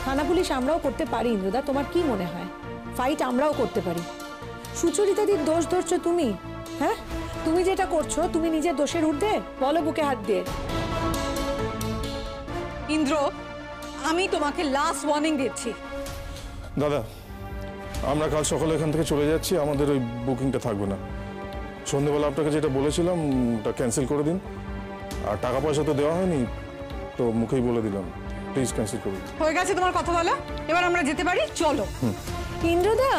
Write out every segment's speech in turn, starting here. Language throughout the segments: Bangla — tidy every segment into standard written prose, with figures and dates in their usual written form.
থানা পুলিশ আমরাও করতে পারি ইন্দ্রদা, তোমার কি মনে হয়? ফাইট আমরাও করতে পারি। সুচরিতাদির দোষ ধরছো তুমি? হ্যাঁ, তুমি যেটা করছো তুমি নিজের দোষের ঊর্ধ্বে? বলো বুকে হাত দিয়ে। ইন্দ্র, আমি তোমাকে লাস্ট ওয়ার্নিং দিচ্ছি। দাদা, আমরা কাল সকালে এখান থেকে চলে যাচ্ছি, আমাদের ওই বুকিংটা থাকবে না। সন্ধ্যেবেলা আপনাকে যেটা বলেছিলাম ওটা ক্যান্সেল করে দিন। আর টাকা পয়সা তো দেওয়া হয়নি, তো মুখেই বলে দিলাম, প্লিজ ক্যান্সেল করুন। হয়ে গেছে তোমার কথা বলা, এবার আমরা যেতে পারি, চলো। ইন্দ্রদা,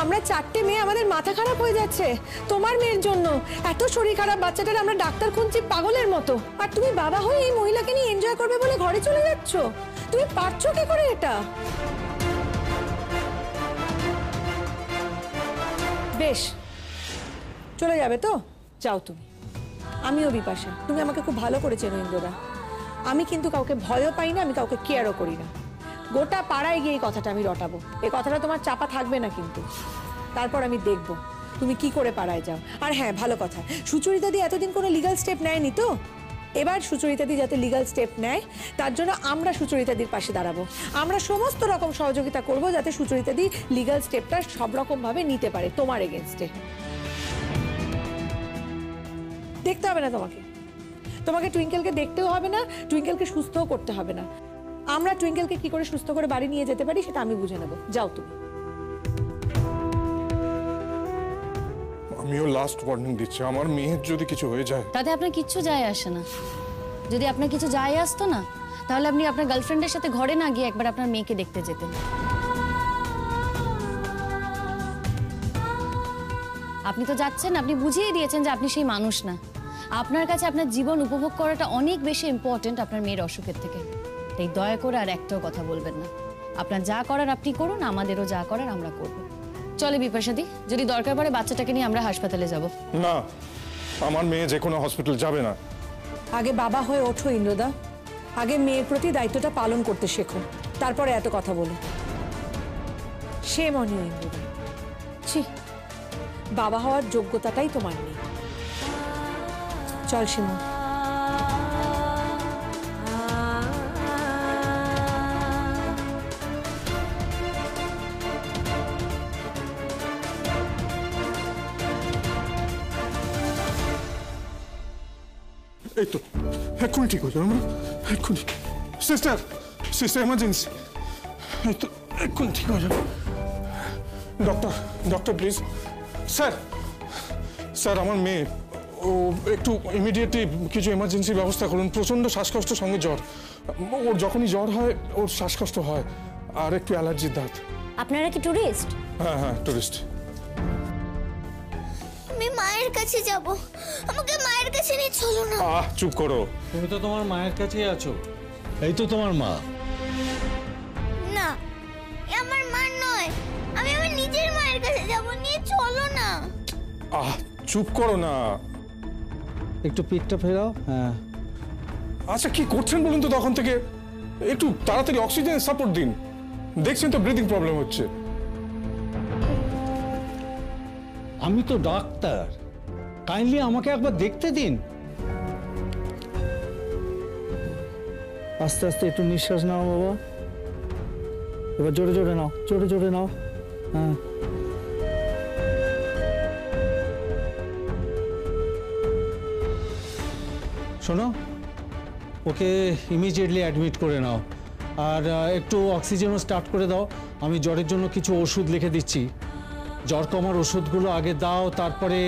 আমরা চারটে মেয়ে, আমাদের মাথা খারাপ হয়ে যাচ্ছে তোমার মেয়ের জন্য। এত শরীর খারাপ বাচ্চাটার আমরা ডাক্তার খুঁজছি পাগলের মতো, আর তুমি বাবা হয়ে এই মহিলাকে নিয়ে এনজয় করবে বলে ঘরে চলে যাচ্ছ। তুমি পারছো কি করে এটা? বেশ, চলে যাবে তো যাও তুমি। আমিও বিপাশা, তুমি আমাকে খুব ভালো করে চেনো ইন্দ্রদা। আমি কিন্তু কাউকে ভয়ও পাই না, আমি কাউকে কেয়ারও করি না। গোটা পাড়ায় গিয়ে এই কথাটা আমি রটাবো। এই কথাটা তোমার চাপা থাকবে না কিন্তু। তারপর আমি দেখব তুমি কি করে পাড়ায় যাও। আর হ্যাঁ, ভালো কথা, সুচরিতাদি এতদিন কোনো লিগ্যাল স্টেপ নেয়নি তো, এবার সুচরিতাদি যাতে লিগ্যাল স্টেপ নেয় তার জন্য আমরা সুচরিতাদির পাশে দাঁড়াবো। আমরা সমস্ত রকম সহযোগিতা করব যাতে সুচরিতাদি লিগ্যাল স্টেপটা সব রকম ভাবে নিতে পারে তোমার এগেনস্টে। দেখতে হবে না তোমাকে, তোমাকে টুইঙ্কেলকে দেখতেও হবে না, টুইঙ্কেলকে সুস্থও করতে হবে না। আমরা টুইঙ্কেলকে কি করে সুস্থ করে বাড়ি নিয়ে যেতে পারি সেটা আমি বুঝে নেব। যাও তুমি। আমিও লাস্ট ওয়ার্নিং দিচ্ছি, আমার মেয়ের যদি কিছু হয়ে যায়। তাতে আপনার কিচ্ছু যায় আসে না। যদি আপনার কিছু যায় আসতো না, তাহলে আপনি আপনার গার্লফ্রেন্ডের সাথে ঘরে না গিয়ে একবার আপনার মেয়েকে দেখতে যেতেন। আপনি তো যাচ্ছেন, আপনি বুঝিয়ে দিয়েছেন যে আপনি সেই মানুষ না। আপনার কাছে আপনার জীবন উপভোগ করাটা অনেক বেশি ইম্পর্টেন্ট আপনার মেয়ের অসুখের থেকে। তাই দয়া করে আর একটাও কথা বলবেন না। আপনার যা করার আপনি করুন, আমাদেরও যা করার আমরা করব। চলে বিপাশাদি, যদি দরকার পড়ে বাচ্চাটাকে নিয়ে আমরা হাসপাতালে যাব। না, আমার মেয়ে যে কোনো হসপিটাল যাবে না। আগে বাবা হয়ে ওঠো ইন্দ্রদা, আগে মেয়ের প্রতি দায়িত্বটা পালন করতে শেখো, তারপরে এত কথা বলো। সে মনে ইন্দ্রদা, ছি, বাবা হওয়ার যোগ্যতাটাই তোমার নেই। চল শিমু। এই তো এক্ষুনি ঠিক হয়ে যাবে, এক্ষুনি। সিস্টার, সিস্টার এমার্জেন্সি, এই তো এক্ষুনি ঠিক হয়ে যাবে। Doctor, doctor please. Sir, sir আমার মেয়ে, ও একটু ইমিডিয়েটলি কিছু এমার্জেন্সি ব্যবস্থা করুন। প্রচণ্ড শ্বাসকষ্টের সঙ্গে জ্বর। ওর যখনই জ্বর হয় ওর শ্বাসকষ্ট হয়, আর একটু অ্যালার্জির দাঁত। আপনারা কি টুরিস্ট? হ্যাঁ হ্যাঁ, টুরিস্ট। আমি মায়ের কাছে যাব, আমাকে মায়ের কাছে নিয়ে চলো না। চুপ করো। তুমি তো তোমার মায়ের কাছেই আছো, এই তো তোমার মা। না, আমার মা নয়, আমি আমার নিজের মায়ের কাছে যাব, নিয়ে চলো না। চুপ করো না। একটু পিঠটা ফেরাও। হ্যাঁ, আচ্ছা কি করছেন বলুন তো তখন থেকে? একটু তাড়াতাড়ি অক্সিজেন সাপোর্ট দিন, দেখছেন তো ব্রিদিং প্রবলেম হচ্ছে। আমি তো ডাক্তার, কাইন্ডলি আমাকে একবার দেখতে দিন। আস্তে আস্তে একটু নিঃশ্বাস নাও বাবা, এবার জোরে জোরে নাও, জোরে জোরে নাও। হ্যাঁ, শোনো, ওকে ইমিডিয়েটলি অ্যাডমিট করে নাও, আর একটু অক্সিজেনও স্টার্ট করে দাও। আমি জ্বরের জন্য কিছু ওষুধ লিখে দিচ্ছি, জ্বর কমার ওষুধগুলো আগে দাও, তারপরে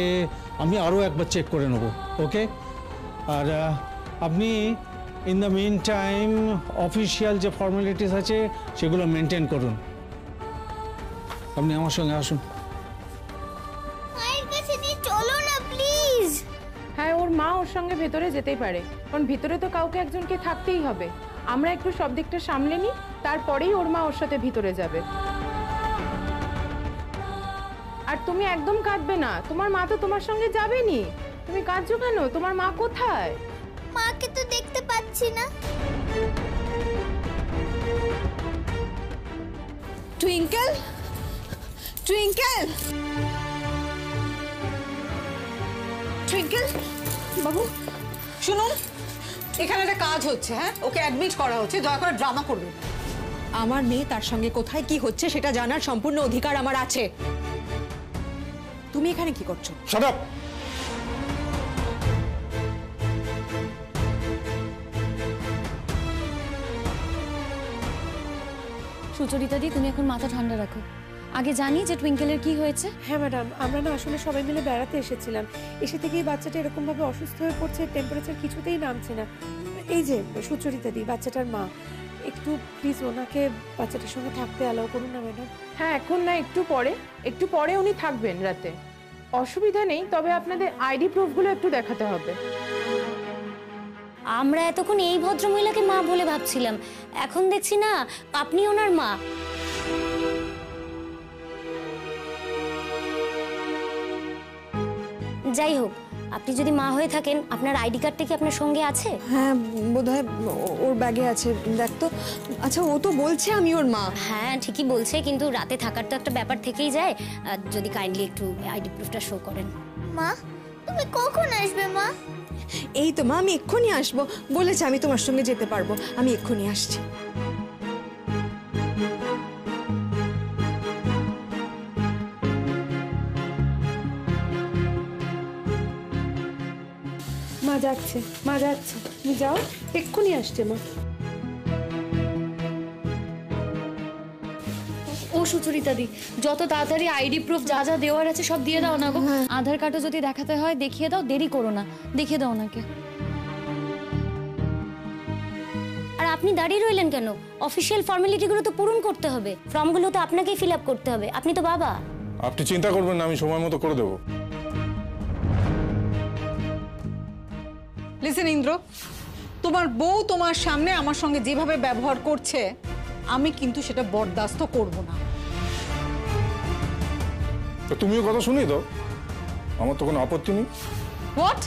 আমি আরও একবার চেক করে নেব। ওকে? আর আপনি in the meantime official যে ফর্মালিটিস আছে সেগুলো মেনটেন করুন। আপনি আমার সঙ্গে আসুন। মায়ের কাছে নিয়ে চলো না প্লিজ। হ্যাঁ, ওর মা ওর সঙ্গে ভেতরে যেতেই পারে, কারণ ভিতরে তো কাউকে একজনকে থাকতেই হবে। আমরা একটু সব দিকটা সামলে নিই, তারপরেই ওর মা ওর সাথে ভিতরে যাবে। আর তুমি একদম কাঁদবে না, তোমার মা তো তোমার সঙ্গে যাবেনি। তুমি কাঁদছো কেন? তোমার মা কোথায়? মাকে তো দেখতে পাচ্ছি না। টুইঙ্কেল, টুইঙ্কেল, টুইঙ্কেল বাবু শুনুন, এখানে একটা কাজ হচ্ছে। হ্যাঁ, ওকে অ্যাডমিট করা হচ্ছে, দয়া করে ড্রামা করবেন। আমার মেয়ে তার সঙ্গে কোথায় কি হচ্ছে সেটা জানার সম্পূর্ণ অধিকার আমার আছে। তুমি এখানে কি করছো? Shut up. সুচরিতা দি, তুমি এখন মাথা ঠান্ডা রাখো। আগে জানি যে টুইঙ্কেলের কি হয়েছে। হ্যাঁ ম্যাডাম, আমরা না আসলে সবাই মিলে বেড়াতে এসেছিলাম, এসে থেকেই বাচ্চাটা এরকম ভাবে অসুস্থ হয়ে পড়ছে, টেম্পারেচার কিছুতেই নামছে না। এই যে সুচরিতা দি, বাচ্চাটার মা, একটু প্লিজ ওনাকে বাচ্চাটার সঙ্গে থাকতে অ্যালাউ করুন না ম্যাডাম। হ্যাঁ, এখন না, একটু পরে উনি থাকবেন রাতে, অসুবিধা নেই। তবে আপনাদের আইডি প্রুফগুলো একটু দেখাতে হবে। আমরা এতক্ষণ এই ভদ্রমহিলাকে মা বলে ভাবছিলাম, এখন দেখছি না আপনি ওনার মা। যাই হোক, আপনি যদি মা হয়ে থাকেন, আপনার আইডি কার্ডটা কি আপনার সঙ্গে আছে? হ্যাঁ, বোধহয় ওর ব্যাগে আছে, দেখ তো। আচ্ছা, ও তো বলছে আমি ওর মা। হ্যাঁ ঠিকই বলছে, কিন্তু রাতে থাকার তো একটা ব্যাপার থেকেই যায়। যদি কাইন্ডলি একটু আইডি প্রুফটা শো করেন। মা, তুমি কখন আসবে মা? এই তো মা, আমি এক্ষুনি আসবো বলেছে, আমি তোমার সঙ্গে যেতে পারবো, আমি এক্ষুনি আসছি। মা যাচ্ছে, মা যাচ্ছে, তুমি যাও, এক্ষুনি আসছে মা। ও সুচরিতা দি, যত তাড়াতাড়ি আইডি প্রুফ যা যা দেওয়ার আছে সব দিয়ে দাও না গো। আধার কার্ডও যদি দেখাতে হয় দেখিয়ে দাও, দেরি করো না, দেখিয়ে দাও ওনাকে। আর আপনি দাঁড়িয়ে রইলেন কেন? অফিসিয়াল ফর্মালিটিগুলো তো পূরণ করতে হবে, ফর্মগুলো তো আপনাকেই ফিল আপ করতে হবে, আপনি তো বাবা। আপনি চিন্তা করবেন না, আমি সময় মতো করে দেবো। লিসেন ইন্দ্র, তোমার বউ তোমার সামনে আমার সঙ্গে যেভাবে ব্যবহার করছে, আমি কিন্তু সেটা বরদাস্ত করব না। তো তুমিও কথা শুনি দাও, আমার তো কোনো আপত্তি নেই। হোয়াট?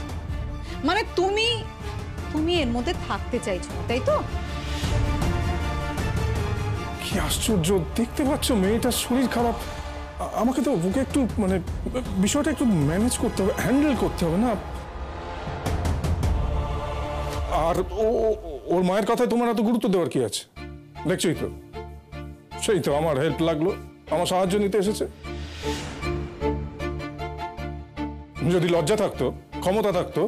মানে তুমি এর মধ্যে থাকতে চাইছো না, তাই তো? কি আশ্চর্য, দেখতে পাচ্ছ মেয়েটার শরীর খারাপ, আমাকে তো ওকে একটু মানে বিষয়টা একটু ম্যানেজ করতে হবে, হ্যান্ডেল করতে হবে না। আর ওর মায়ের কথায় তোমার এত গুরুত্ব দেওয়ার কি আছে? দেখছোই তো, সেই তো আমার হেল্প লাগলো, আমার সাহায্য নিতে এসেছে। যদি লজ্জা থাকতো, ক্ষমতা থাকতো,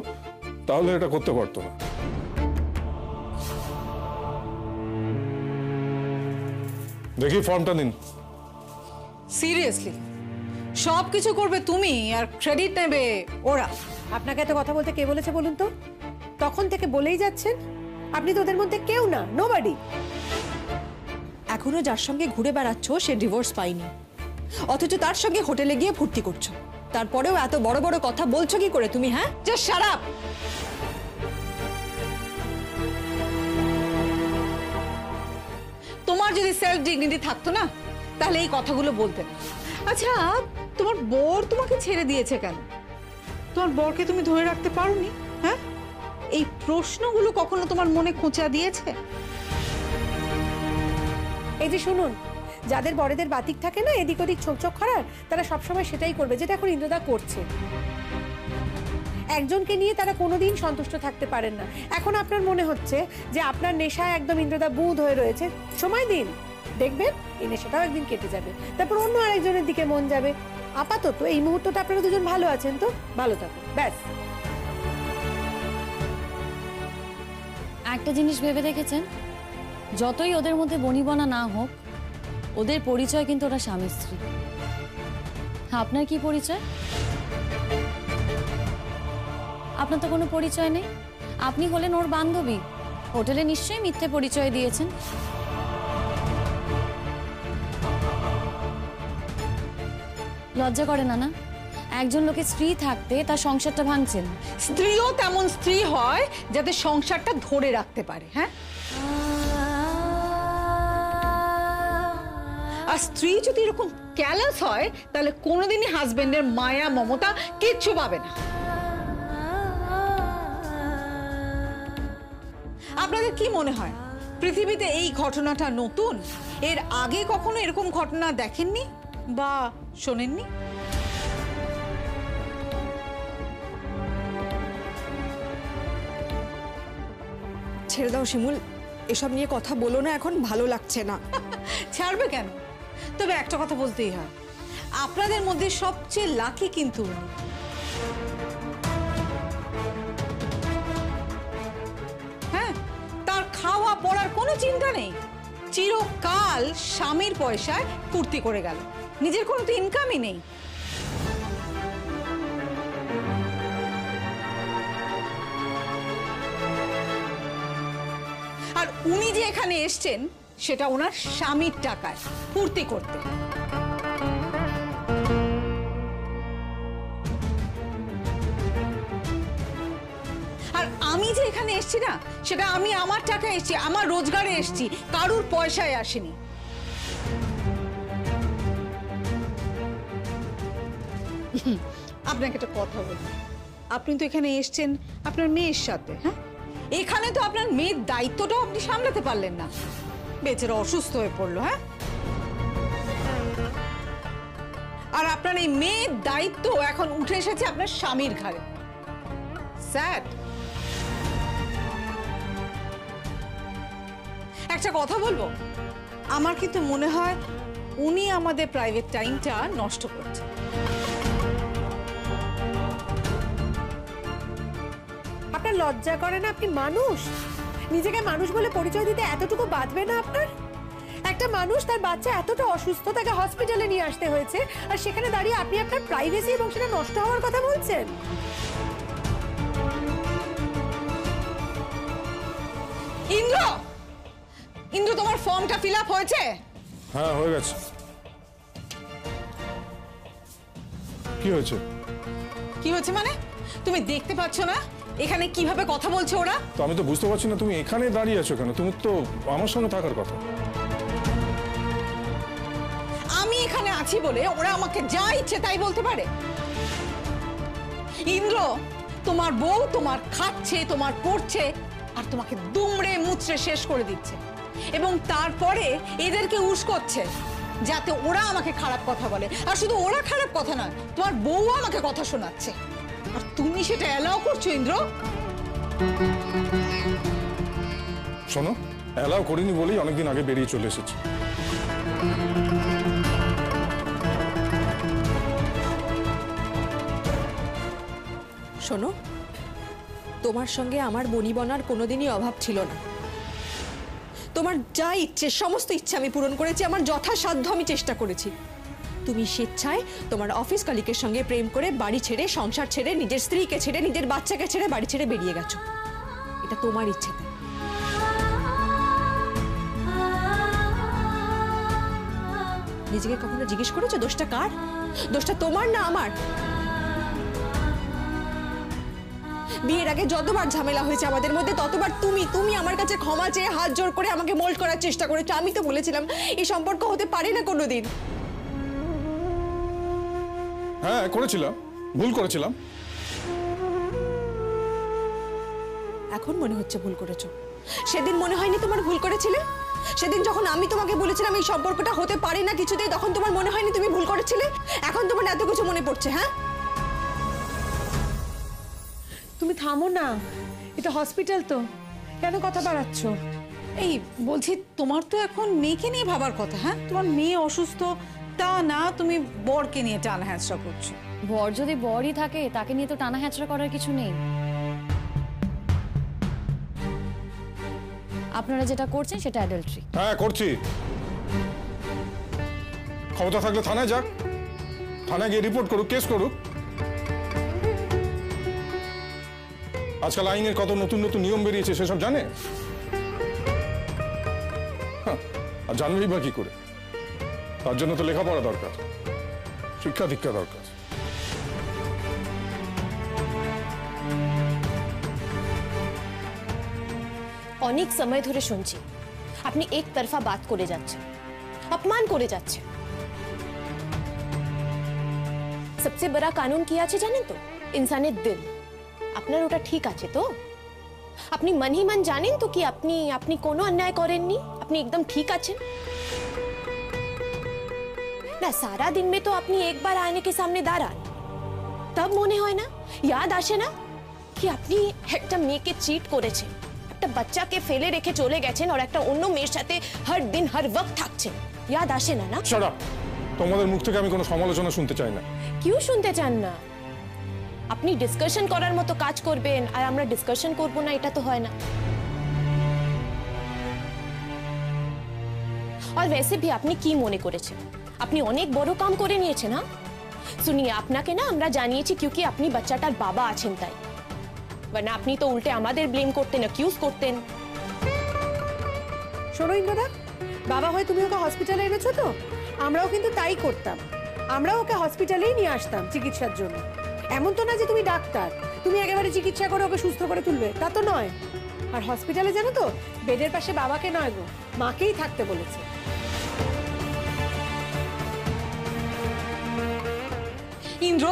তাহলে এটা করতে পারতো না। দেখি ফর্মটা নিন। সিরিয়াসলি সবকিছু করবে তুমি আর ক্রেডিট নেবে ওরা? আপনাকে এত কথা বলতে কে বলেছে বলুন তো? তখন থেকে বলেই যাচ্ছেন, আপনি তো ওদের মধ্যে কেউ না, নোবডি। এখনো যার সঙ্গে ঘুরে বেড়াচ্ছ সে ডিভোর্স পায়নি, অথচ তার সঙ্গে হোটেলে গিয়ে ফুর্তি করছো, তারপরেও এত বড় বড় কথা বলছো কি করে তুমি? হ্যাঁ, জাস্ট শাট আপ। তোমার যদি সেলফ ডিগনিটি থাকতো না, তাহলে এই কথাগুলো বলতে না। আচ্ছা, তোমার বর তোমাকে ছেড়ে দিয়েছে কেন? তোমার বরকে তুমি ধরে রাখতে পারোনি? হ্যাঁ, এই প্রশ্নগুলো কখনো তোমার মনে খোঁচা দিয়েছে? এই যে শুনুন, যাদের বড়দের বাতিক থাকে না এদিক ওদিক ছোকছোক করার, তারা সবসময় সেটাই করবে যেটা এখন ইন্দ্রদা করছে। একজনকে নিয়ে তারা কোনোদিন সন্তুষ্ট থাকতে পারেন না। এখন আপনার মনে হচ্ছে যে আপনার নেশায় একদম ইন্দ্রদা বুঁদ হয়ে রয়েছে, সময় দিন, দেখবেন এই নেশাটাও একদিন কেটে যাবে, তারপর অন্য আরেকজনের দিকে মন যাবে। আপাতত এই মুহূর্তটা আপনারা দুজন ভালো আছেন, তো ভালো থাকুন, ব্যাস। একটা জিনিস ভেবে দেখেছেন, যতই ওদের মধ্যে বনিবনা না হোক, ওদের পরিচয় কিন্তু ওরা স্বামী স্ত্রী। আপনার কি পরিচয়? আপনার তো কোনো পরিচয় নেই, আপনি হলেন ওর বান্ধবী। হোটেলে নিশ্চয়ই মিথ্যে পরিচয় দিয়েছেন। লজ্জা করে না? না, একজন লোকের স্ত্রী থাকতে তার সংসারটা ভাঙছেন। স্ত্রীও তেমন স্ত্রী হয় যাতে সংসারটা ধরে রাখতে পারে। হ্যাঁ, আর স্ত্রী যদি এরকম ক্যালাস হয়, তাহলে কোনোদিনই হাজবেন্ডের মায়া মমতা কিচ্ছু পাবে না। আপনাদের কি মনে হয় পৃথিবীতে এই ঘটনাটা নতুন? এর আগে কখনো এরকম ঘটনা দেখেননি বা শোনেননি? ছেড়ে দাও শিমুল, এসব নিয়ে কথা বলো না, এখন ভালো লাগছে না। ছাড়বে কেন? তবে একটা কথা বলতেই হয়, আপনাদের মধ্যে সবচেয়ে লাকি কিন্তু উনি। হ্যাঁ, তার খাওয়া পড়ার কোনো চিন্তা নেই, চিরকাল স্বামীর পয়সায় ফুর্তি করে গেল, নিজের কোনো তো ইনকামই নেই। আর উনি যে এখানে এসছেন সেটা ওনার স্বামীর টাকায় ফুর্তি করতে। আর আমি যে এখানে এসছি না, সেটা আমি আমার টাকায় এসছি, আমার রোজগারে এসছি, কারুর পয়সায় আসেনি। আপনাকে একটা কথা বলি, আপনি তো এখানে এসছেন আপনার মেয়ের সাথে। হ্যাঁ, এখানে তো আপনার মেয়ের দায়িত্বটাও আপনি সামলাতে পারলেন না, বেচারা অসুস্থ হয়ে পড়লো। হ্যাঁ, আর আপনার এই মেয়ের দায়িত্ব এখন উঠে এসেছে আপনার স্বামীর ঘাড়ে। স্যাড। একটা কথা বলবো, আমার কিন্তু মনে হয় উনি আমাদের প্রাইভেট টাইমটা নষ্ট করছে। আপনার লজ্জা করে না? আপনি মানুষ, নিজেকে মানুষ বলে পরিচয় দিতে এতটুকু বাঁধবে না আপনার? একটা মানুষ, তার বাচ্চা এতটা অসুস্থ, তাকে হসপিটালে নিয়ে আসতে হয়েছে, আর সেখানে দাঁড়িয়ে আপনি আপনার প্রাইভেসি এবং সেটা নষ্ট হওয়ার কথা বলছেন। ইন্দ্র, ইন্দ্র, তোমার ফর্মটা ফিল আপ হয়েছে? হ্যাঁ, হয়ে গেছে। কি হয়েছে? কি হয়েছে মানে? তুমি দেখতে পাচ্ছ না এখানে কিভাবে কথা বলছে ওরা? তো আমি তো বুঝতে পারছি না তুমি এখানে দাঁড়িয়ে আছো কেন? তুমি তো আমার সঙ্গে থাকার কথা। আমি এখানে আছি বলে ওরা আমাকে যা ইচ্ছে তাই বলতে পারে? ইন্দ্র, তোমার বউ তোমার খাচ্ছে, তোমার পড়ছে, আর তোমাকে দুমড়ে মুচড়ে শেষ করে দিচ্ছে, এবং তারপরে এদেরকে উস্কোচ্ছে যাতে ওরা আমাকে খারাপ কথা বলে। আর শুধু ওরা খারাপ কথা না, তোমার বউ আমাকে কথা শোনাচ্ছে, আর তুমি সেটা অ্যালাউ করছো। ইন্দ্র, শোনো, অ্যালাউ করিনি বলেই অনেকদিন আগে বেরিয়ে চলে এসেছি। শোনো, তোমার সঙ্গে আমার বনিবনার কোনোদিনই অভাব ছিল না। তোমার যা ইচ্ছে, সমস্ত ইচ্ছে আমি পূরণ করেছি, আমার যথাসাধ্য আমি চেষ্টা করেছি। তুমি স্বেচ্ছায় তোমার অফিস কলিগের সঙ্গে প্রেম করে বাড়ি ছেড়ে, সংসার ছেড়ে, নিজের স্ত্রীকে ছেড়ে, নিজের বাচ্চাকে ছেড়ে বাড়ি ছেড়ে বেরিয়ে গেছো। এটা তোমার ইচ্ছেতে। নিজেকে কখনো জিজ্ঞেস করেছো দোষটা কার? দোষটা তোমার না আমার? বিয়ের আগে যতবার ঝামেলা হয়েছে আমাদের মধ্যে, ততবার তুমি আমার কাছে ক্ষমা চেয়ে হাত জোর করে আমাকে মোল্ড করার চেষ্টা করেছো। আমি তো বলেছিলাম এই সম্পর্ক হতে পারে না কোনোদিন। হ্যাঁ, করেছিলাম, ভুল করেছিলাম। এখন মনে হচ্ছে ভুল করেছো। সেদিন মনে হয়নি তোমার ভুল করেছিলে? সেদিন যখন আমি তোমাকে বলেছিলাম এই সম্পর্কটা হতে পারে না কিছুতেই, তখন তোমার মনে হয়নি তুমি ভুল করেছিলে? এখন তোমার এত কিছু মনে পড়ছে? হ্যাঁ, তুমি থামো না, এটা হসপিটাল তো, কেন কথা বাড়াচ্ছ? এই বলছি, তোমার তো এখন মেয়েকে নিয়ে ভাবার কথা। হ্যাঁ, তোমার মেয়ে অসুস্থ, তা না তুমি বরকে নিয়ে টানা হ্যাঁচড়া করছো। বর যদি বরই থাকে, তাকে নিয়ে তো টানা হ্যাচড়া করার কিছু নেই। আপনারা যেটা করছেন সেটা অ্যাডাল্ট্রি। হ্যাঁ, করছি। ক্ষমতা থাকলে থানায় যাক, থানায় গিয়ে রিপোর্ট করুক, কেস করুক। আজকাল আইনের কত নতুন নতুন নিয়ম বেরিয়েছে সেসব জানে? আর জানবেই বা কি করে? তার জন্য তো লেখাপড়া দরকার, শিক্ষা দীক্ষা দরকার। অনেক সময় ধরে শুনছি আপনি একতরফা বাত করে যাচ্ছেন, অপমান করে যাচ্ছেন। সবচেয়ে বড় কানুন কি আছে জানেন তো? ইনসানের দিল। আপনার ওটা ঠিক আছে তো? আপনি মন ही मन জানেন তো কি আপনি কোনো অন্যায় করেননি, আপনি একদম ঠিক আছেন না? সারা দিন में तो আপনি একবার आईने के सामने দাঁড়ান, তব মনে হয় না, याद আসে না কি আপনি একটা মেয়েকে চিট করেছেন, একটা একটা বাচ্চাকে ফেলে রেখে চলে গেছেন আর একটা অন্য মেয়ের সাথে হর দিন হর ওয়াক্ত থাকছেন, ইয়াদ আসে না? না শাট আপ! তোমাদের মুখ থেকে আমি কোনো সমালোচনা শুনতে চাই না। কিউ শুনতে চান না? আপনি ডিসকাশন করার মতো কাজ করবেন আর আমরা ডিসকাশন করব না, এটা তো হয় না। আর वैसे भी আপনি কি মনে করেছেন? আপনি অনেক বড় কাম করে নিয়েছেন। হ্যাঁ শুনিয়ে, আপনাকে না আমরা জানিয়েছি কিউকি আপনি বাচ্চাটার বাবা আছেন তাই, বরনা আপনি তো উল্টে আমাদের ব্লেম করতেন, অ্যাকিউজ করতেন। শোনো ইন্দ্রদা, বাবা হয়ে তুমি ওকে হসপিটালে এনেছো তো, আমরাও কিন্তু তাই করতাম। আমরাও ওকে হসপিটালেই নিয়ে আসতাম চিকিৎসার জন্য। এমন তো না যে তুমি ডাক্তার, তুমি একেবারে চিকিৎসা করে ওকে সুস্থ করে তুলবে, তা তো নয়। আর হসপিটালে জানো তো, বেডের পাশে বাবাকে নয় গো, মাকেই থাকতে বলেছে। ইন্দ্র,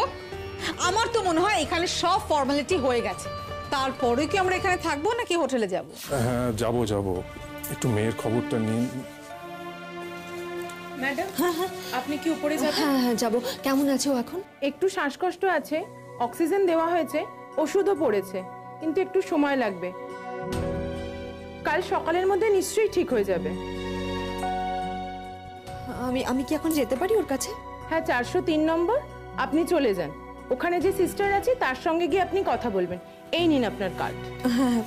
আমার তো মনে হয় এখানে সব ফর্মালিটি হয়ে গেছে। তারপরে কি আমরা এখানে থাকবো নাকি হোটেলে যাব? হ্যাঁ যাবো, একটু মেয়ের খবরটা নিন। ম্যাডাম, আপনি কি উপরে যাবেন? হ্যাঁ হ্যাঁ যাবো। কেমন আছে ও এখন? একটু শ্বাসকষ্ট আছে, অক্সিজেন দেওয়া হয়েছে, ওষুধও পড়েছে, কিন্তু একটু সময় লাগবে। কাল সকালের মধ্যে নিশ্চয়ই ঠিক হয়ে যাবে। আমি কি এখন যেতে পারি ওর কাছে? হ্যাঁ, 403 নম্বর, আপনি চলে যান। ওখানে যে সিস্টার আছে তার সঙ্গে গিয়ে আপনি কথা বলবেন। এই নিন আপনার কার্ড। হ্যাঁ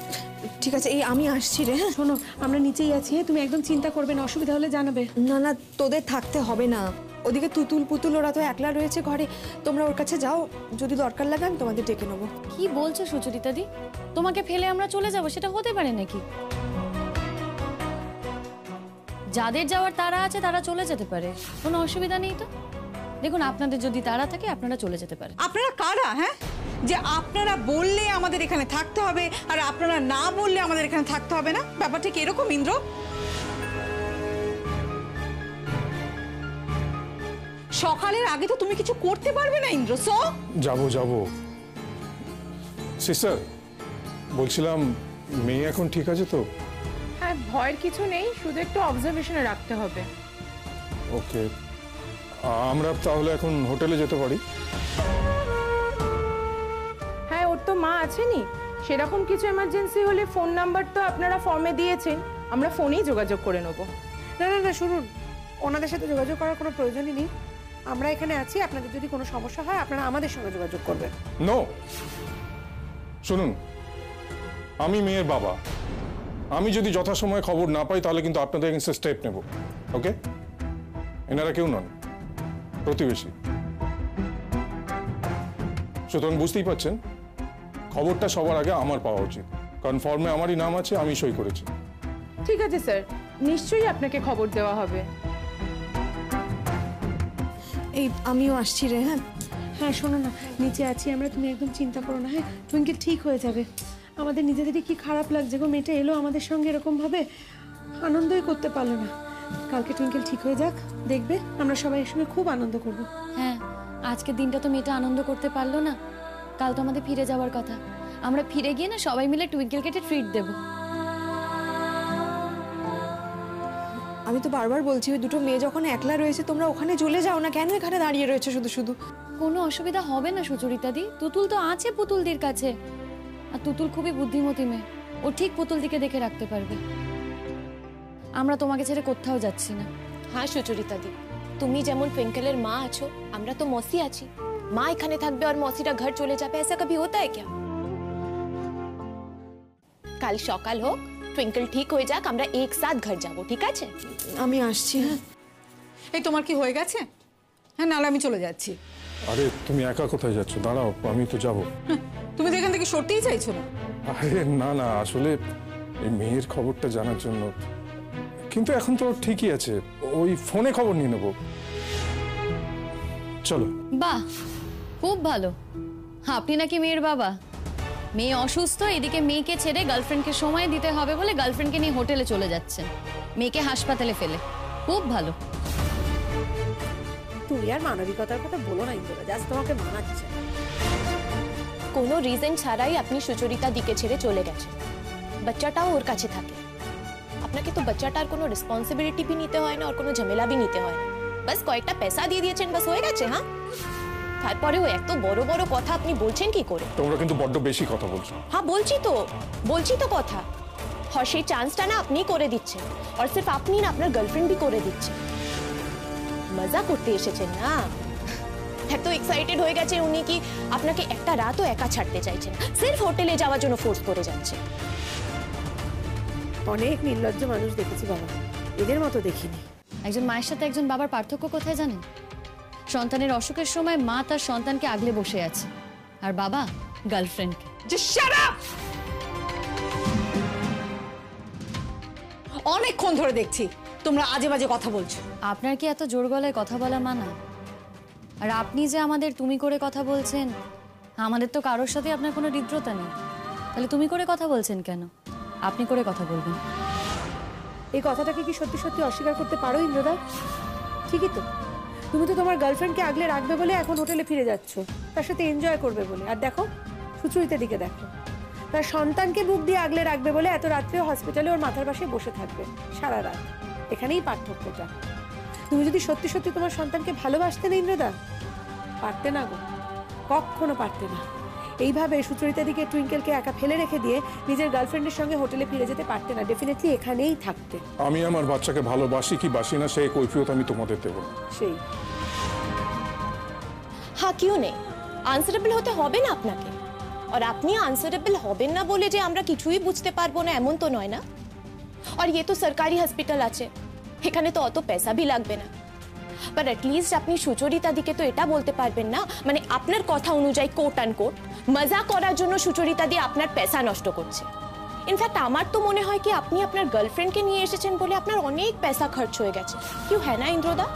ঠিক আছে, এই আমি আসছি রে। হ্যাঁ শোনো, আমরা নিচেই আছি, তুমি একদম চিন্তা করবে না, অসুবিধা হলে জানাবে। না না, তোদের থাকতে হবে না। ওদিকে তুতুল পুতুল ওরা তো একলা রয়েছে ঘরে, তোমরা ওর কাছে যাও, যদি দরকার লাগে আমি তোমাদের ডেকে নেবো। কি বলছো সুচরিতা দি? তোমাকে ফেলে আমরা চলে যাব, সেটা হতে পারে নাকি? যাদের যাওয়ার তাড়া আছে তারা চলে যেতে পারে, কোনো অসুবিধা নেই তো। দেখুন, আপনাদের যদি তাড়া থাকে আপনারা চলে যেতে পারেন। আপনারা কারা? হ্যাঁ, যে আপনারা বললে আমাদের এখানে থাকতে হবে আর আপনারা না বললে আমাদের এখানে থাকতে হবে না? ব্যাপারটা কি এরকম ইন্দ্র? সকালের আগে তো তুমি কিছু করতে পারবে না ইন্দ্র। সো যাবো। সিস্টার, বলছিলাম মেয়ে এখন ঠিক আছে তো? হ্যাঁ, ভয়ের কিছু নেই, শুধু একটু অবজারভেশনে রাখতে হবে। ওকে, আমরা তাহলে এখন হোটেলে যেতে পারি? হ্যাঁ, ওর তো মা আছেনি, সেরকম কিছু এমার্জেন্সি হলে ফোন নাম্বার তো আপনারা ফর্মে দিয়েছেন, আমরা ফোনেই যোগাযোগ করে নেব। না, শুনুন, ওনাদের সাথে যোগাযোগ করার কোনো প্রয়োজনই নেই। আমরা এখানে আছি, আপনাদের যদি কোনো সমস্যা হয় আপনারা আমাদের সঙ্গে যোগাযোগ করবেন। নো, শুনুন, আমি মেয়ের বাবা, আমি যদি যথাসময়ে খবর না পাই তাহলে কিন্তু আপনাদের এগেইনস্টে স্টেপ নেব। ওকে? এনারা কেউ নন, প্রতিবেশী। সুতরাং বুঝতেই পারছেন, খবরটা সবার আগে আমার পাওয়া উচিত, কারণ ফর্মে আমারই নাম আছে, আমি সই করেছি। ঠিক আছে স্যার, নিশ্চয়ই আপনাকে খবর দেওয়া হবে। এই আমিও আসছি রে। হ্যাঁ শোনো না, নিচে আছি আমরা, তুমি একদম চিন্তা করো না। হ্যাঁ, টুইঙ্কেল ঠিক হয়ে যাবে। আমাদের নিজেদেরই কি খারাপ লাগছে গো, মেয়েটা এলো আমাদের সঙ্গে এরকম ভাবে, আনন্দই করতে পারলো না। কালকে টুইঙ্কেল ঠিক হয়ে যাক, দেখবে আমরা সবাই একসঙ্গে খুব আনন্দ করব। হ্যাঁ, আজকের দিনটা তো মেয়েটা আনন্দ করতে পারলো না, কাল তো আমাদের ফিরে যাওয়ার কথা। আমরা ফিরে গিয়ে না সবাই মিলে টুইঙ্কেল কেটে ট্রিট দেবো। আমি তো বারবার বলছি, ওই দুটো মেয়ে যখন একলা রয়েছে তোমরা ওখানে চলে যাও না, কেন এখানে দাঁড়িয়ে রয়েছে শুধু? কোনো অসুবিধা হবে না সুচরিতা দি, তুতুল তো আছে পুতুলদির কাছে, আর তুতুল খুবই বুদ্ধিমতী মেয়ে, ও ঠিক পুতুলদিকে দেখে রাখতে পারবে। আমরা তোমাকে ছেড়ে কোথাও যাচ্ছি না। হ্যাঁ সুচরিতা দি, তুমি যেমন টুইঙ্কেলের মা আছো, আমরা তো মসি আছি। মা এখানে থাকবে আর মসিরা ঘর চলে যাবে, ऐसा कभी होता है क्या? কাল সকাল হোক, টুইঙ্কেল ঠিক হয়ে যাক, আমরা একসাথ ঘর যাব, ঠিক আছে? আমি আসছি। হ্যাঁ, এই তোমার কি হয়ে গেছে? হ্যাঁ, নাহলে আমি চলে যাচ্ছি। আরে তুমি একা কোথায় যাচ্ছ? দাঁড়াও, আমি তো যাবো। তুমি তো এখান থেকে সরতেই চাইছো না। আরে না, আসলে এই মেয়ের খবরটা জানার জন্য। কিন্তু এখন তো ঠিকই আছে, ওই ফোনে খবর নিয়ে নেবো। চলো। বাহ, খুব ভালো। আপনি নাকি মেয়ের বাবা? মেয়ে অসুস্থ, এদিকে মেয়েকে ছেড়ে গার্লফ্রেন্ডকে সময় দিতে হবে বলে গার্লফ্রেন্ডকে নিয়ে হোটেলে চলে যাচ্ছেন, মেয়েকে হাসপাতালে ফেলে। খুব ভালো। তুমি আর মানবিকতার কথা বলো না ইন্দ্রা, জাস্ট তোমাকে মানাচ্ছে। কোনো রিজন ছাড়াই আপনি সুচরিতা দিকে ছেড়ে চলে গেছেন, বাচ্চাটাও ওর কাছে থাকে। আপনাকে তো বাচ্চাটার কোনো রেসপন্সিবিলিটি भी নিতে হয় না আর কোনো ঝামেলা भी নিতে হয় না, বাস কয়েকটা পয়সা দিয়ে দিয়েছেন, বাস হয়ে গেছে। হ্যাঁ, তারপরেও এত বড় বড় কথা আপনি বলছেন কি করে? তোমরা কিন্তু বড্ড বেশি কথা বলছো। হ্যাঁ বলছি তো কথা। और সেই চান্সটা না আপনি করে দিচ্ছেন আর সির্ফ আপনি না আপনার গার্লফ্রেন্ড भी করে দিচ্ছেন মজা করতে এসেছেন না এত এক্সাইটেড হয়ে গেছে উনি কি আপনাকে একটা রাতও একা ছাড়তে চাইছেন সির্ফ হোটেলে যাওয়ার জন্য ফোর্স করে যাচ্ছে অনেক নির্লজ্জ মানুষ দেখেছি বাবা, এদের মতো দেখিনি। একজন মায়ের সাথে একজন বাবার পার্থক্য কোথায় জানেন? সন্তানের অসুখের সময় মা তার সন্তানকে আগলে বসে আছে, আর বাবা গার্লফ্রেন্ডকে। Just shut up! অনেকক্ষণ ধরে দেখছি তোমরা আজে বাজে কথা বলছো। আপনার কি এত জোর গলায় কথা বলা মানা? আর আপনি যে আমাদের তুমি করে কথা বলছেন, আমাদের তো কারোর সাথে আপনার কোনো হৃদ্রতা নেই, তাহলে তুমি করে কথা বলছেন কেন? আপনি করে কথা বলবেন। এই কথাটাকে কি সত্যি সত্যি অস্বীকার করতে পারো ইন্দ্রদা? ঠিকই তো, তুমি তো তোমার গার্লফ্রেন্ডকে আগলে রাখবে বলে এখন হোটেলে ফিরে যাচ্ছ, তার সাথে এনজয় করবে বলে। আর দেখো সুচরিতার দিকে দেখো, তার সন্তানকে বুক দিয়ে আগলে রাখবে বলে এত রাত্রেও হসপিটালে ওর মাথার পাশে বসে থাকবে সারা রাত। এখানেই পার্থক্যটা। তুমি যদি সত্যি সত্যি তোমার সন্তানকে ভালোবাসতে না ইন্দ্রদা, পারতে না গো, কখনো পারতে না। এইভাবে সুচরিতা দিকে টুইঙ্কেলকে একা ফেলে রেখে দিয়ে নিজের গার্লফ্রেন্ডের সঙ্গে হোটেলে ফিরে যেতে পারতে না, ডেফিনেটলি এখানেই থাকতে। আমি আমার বাচ্চাকে ভালোবাসি কি বাসি না সেই কৈফিয়ত আমি তোমাদের দেবো না। সেই হ্যাঁ क्यों নেই, আনসারেবল হতে হবে না আপনাকে। আর আপনি আনসারেবল হবেন না বলে যে আমরা কিছুই বুঝতে পারবো না এমন তো নয় না। আর ये तो সরকারি হসপিটাল আছে, এখানে তো অত পয়সা भी লাগবে না। বাট অ্যাটলিস্ট আপনি সুচরিতা দিকে তো এটা বলতে পারবেন না, মানে আপনার কথা অনুযায়ী কোট অ্যান্ড কোট মজা করার জন্য সুচরিতা দিয়ে আপনার পয়সা নষ্ট করছে। ইনফ্যাক্ট আমার তো মনে হয় কি আপনি আপনার গার্লফ্রেন্ডকে নিয়ে এসেছেন বলে আপনার অনেক পয়সা খরচ হয়ে গেছে। क्यों है ना इंद्रोदा?